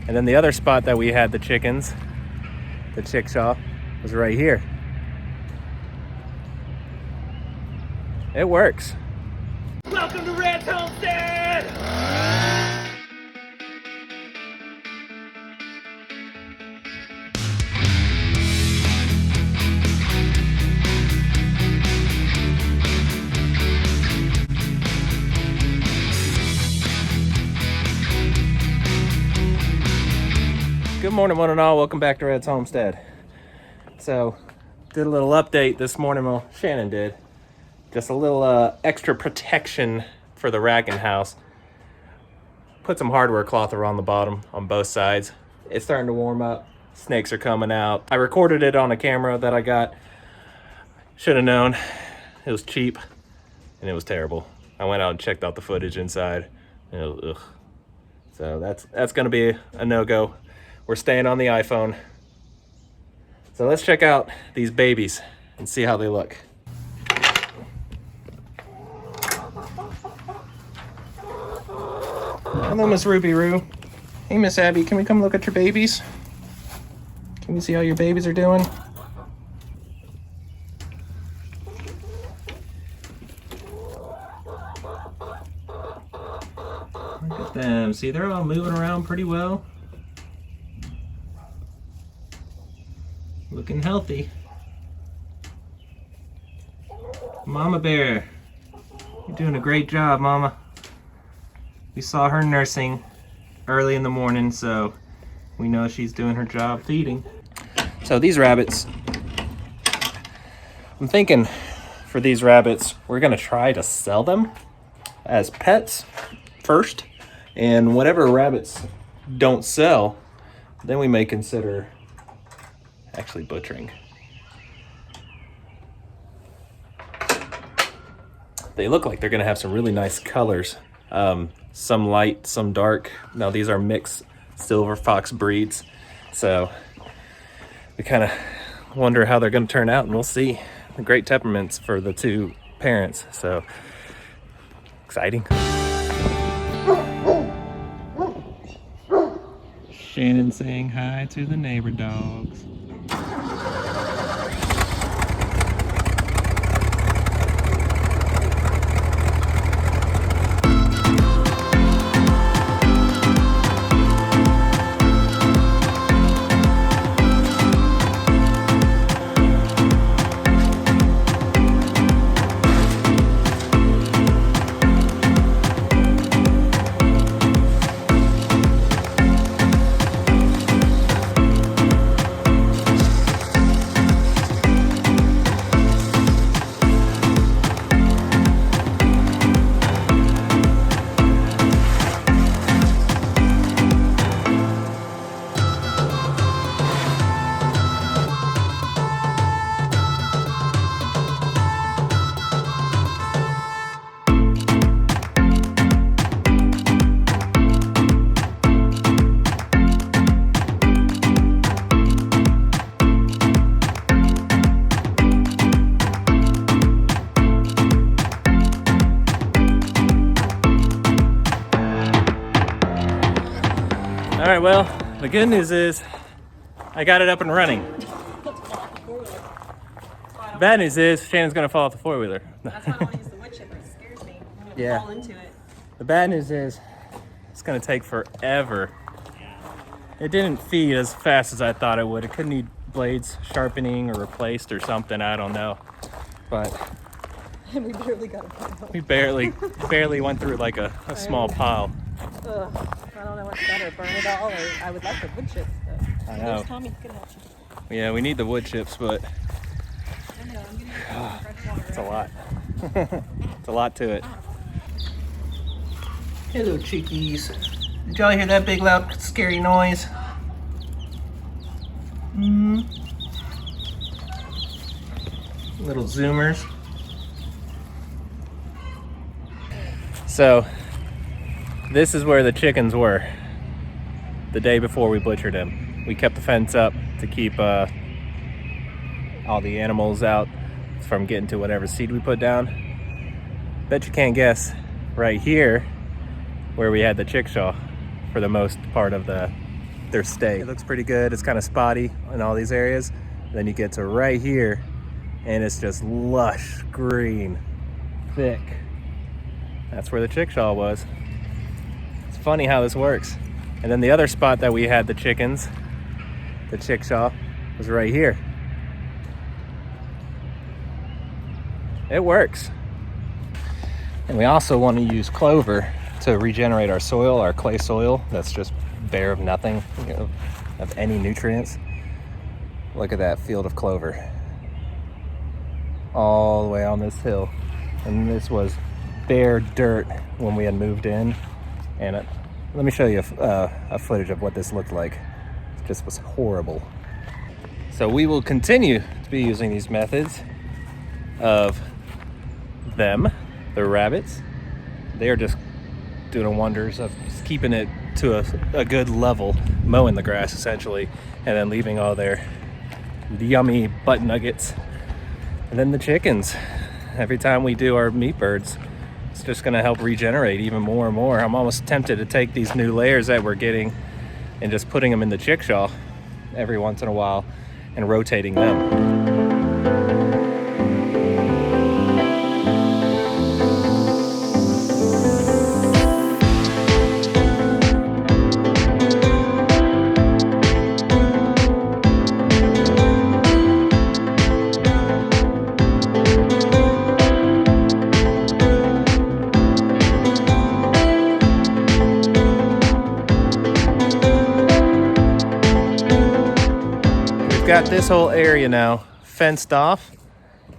And then the other spot that we had the chickens, the chickshaw, was right here. It works. Welcome to Red's Homestead! Good morning, one and all. Welcome back to Red's Homestead. So, did a little update this morning. Well, Shannon did. Just a little extra protection for the racking house. Put some hardware cloth around the bottom on both sides. It's starting to warm up. Snakes are coming out. I recorded it on a camera that I got. Should have known. It was cheap and it was terrible. I went out and checked out the footage inside. And it was, ugh. So that's going to be a no-go. We're staying on the iPhone. So let's check out these babies and see how they look. Hello, Miss Ruby Roo. Hey, Miss Abby, can we come look at your babies? Can we see how your babies are doing? Look at them. See, they're all moving around pretty well. Looking healthy. Mama Bear, you're doing a great job, Mama. We saw her nursing early in the morning, so we know she's doing her job feeding. So these rabbits, I'm thinking for these rabbits, we're gonna try to sell them as pets first, and whatever rabbits don't sell, then we may consider actually butchering. They look like they're gonna have some really nice colors. Some light, some dark. Now these are mixed silver fox breeds. So we kind of wonder how they're gonna turn out, and we'll see. Great temperaments for the two parents, so exciting. Shannon saying hi to the neighbor dogs. All right, well, the good news is I got it up and running. The bad news is Shannon's gonna fall off the four-wheeler. That's why I don't want to use the wood chipper. It scares me. I'm gonna Yeah. fall into it. The bad news is it's gonna take forever. It didn't feed as fast as I thought it would. It could need blades sharpening or replaced or something, I don't know. But And we barely got it out. we barely went through like a small pile. Ugh. I don't know what's better, burn it all, or I would like the wood chips, but I know. there's Tommy who can help you. Yeah, we need the wood chips, but I know, I'm gonna use fresh water. it's a lot. It's a lot to it. Hello, chickies. Did y'all hear that big, loud, scary noise? Little zoomers. So, this is where the chickens were the day before we butchered them. We kept the fence up to keep all the animals out from getting to whatever seed we put down. Bet you can't guess, right here, where we had the chickshaw for the most part of the their stay. It looks pretty good. It's kind of spotty in all these areas. Then you get to right here and it's just lush green, thick. That's where the chickshaw was. It's funny how this works. And then the other spot that we had the chickens, the chickshaw, was right here. It works. And we also want to use clover to regenerate our soil, our clay soil that's just bare of nothing, of any nutrients. Look at that field of clover. All the way on this hill. And this was bare dirt when we had moved in. And let me show you a footage of what this looked like. It just was horrible. So we will continue to be using these methods of them, the rabbits. They are just doing wonders of just keeping it to a good level, mowing the grass essentially, and then leaving all their yummy butt nuggets. And then the chickens. Every time we do our meat birds, it's just gonna help regenerate even more and more. I'm almost tempted to take these new layers that we're getting and just putting them in the chickshaw every once in a while and rotating them. Got this whole area now fenced off,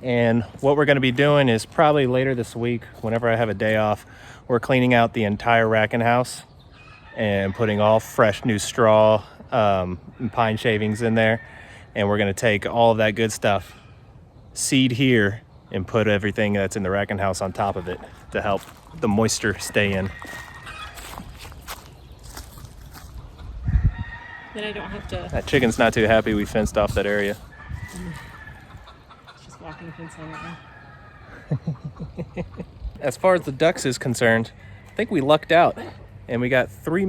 and what we're going to be doing is probably later this week, whenever I have a day off, we're cleaning out the entire racking house and putting all fresh new straw and pine shavings in there, and we're going to take all of that good stuff, seed here, and put everything that's in the racking house on top of it to help the moisture stay in. Then I don't have to. That chicken's not too happy we fenced off that area. Just walking the fence line right now. As far as the ducks is concerned, I think we lucked out and we got 3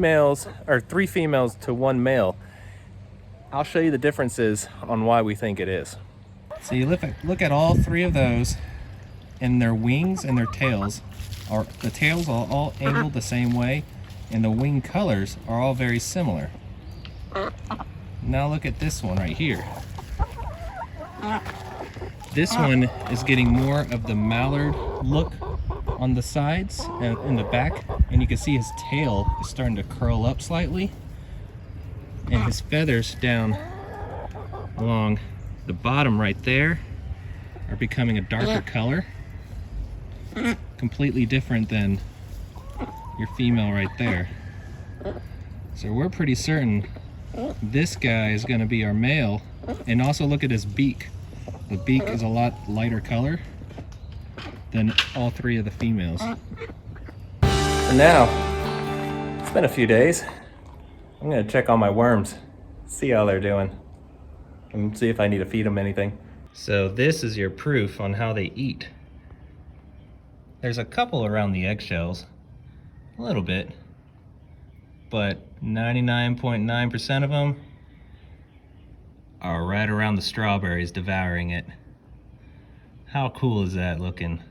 females to 1 male. I'll show you the differences on why we think it is. So you look at all 3 of those, and their wings and their tails are all angled the same way, and the wing colors are all very similar. Now look at this one right here. This one is getting more of the mallard look on the sides and in the back, and you can see his tail is starting to curl up slightly, and his feathers down along the bottom right there are becoming a darker color, completely different than your female right there. So we're pretty certain this guy is going to be our male. And also look at his beak. The beak is a lot lighter color than all 3 of the females. And now, it's been a few days. I'm going to check on my worms, see how they're doing, and see if I need to feed them anything. So this is your proof on how they eat. There's a couple around the eggshells, a little bit, but 99.9% of them are right around the strawberries devouring it. How cool is that looking?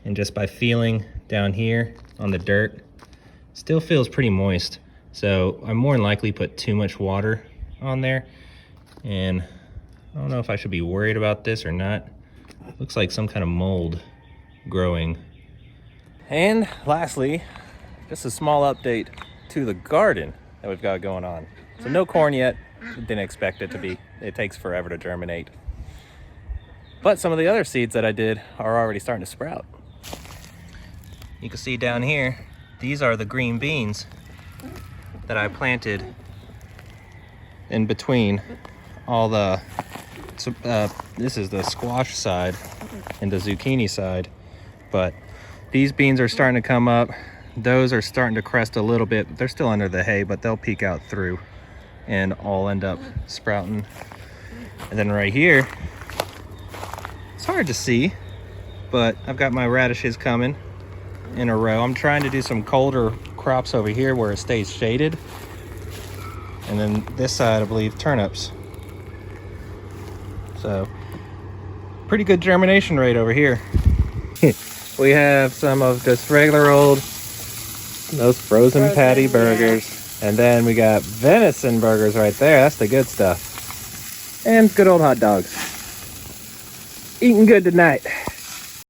And just by feeling down here on the dirt, still feels pretty moist. So I more than likely put too much water on there, and I don't know if I should be worried about this or not. Looks like some kind of mold growing. And lastly, just a small update to the garden that we've got going on. So no corn yet, didn't expect it to be. It takes forever to germinate. But some of the other seeds that I did are already starting to sprout. You can see down here, these are the green beans that I planted in between all the, this is the squash side and the zucchini side, but these beans are starting to come up. Those are starting to crest a little bit. They're still under the hay, but they'll peek out through and all end up sprouting. And then right here, it's hard to see, but I've got my radishes coming in a row. I'm trying to do some colder crops over here where it stays shaded. And then this side, I believe, turnips. So, pretty good germination rate over here. We have some of just regular old, those frozen patty burgers. And then we got venison burgers right there. That's the good stuff. And good old hot dogs. Eating good tonight.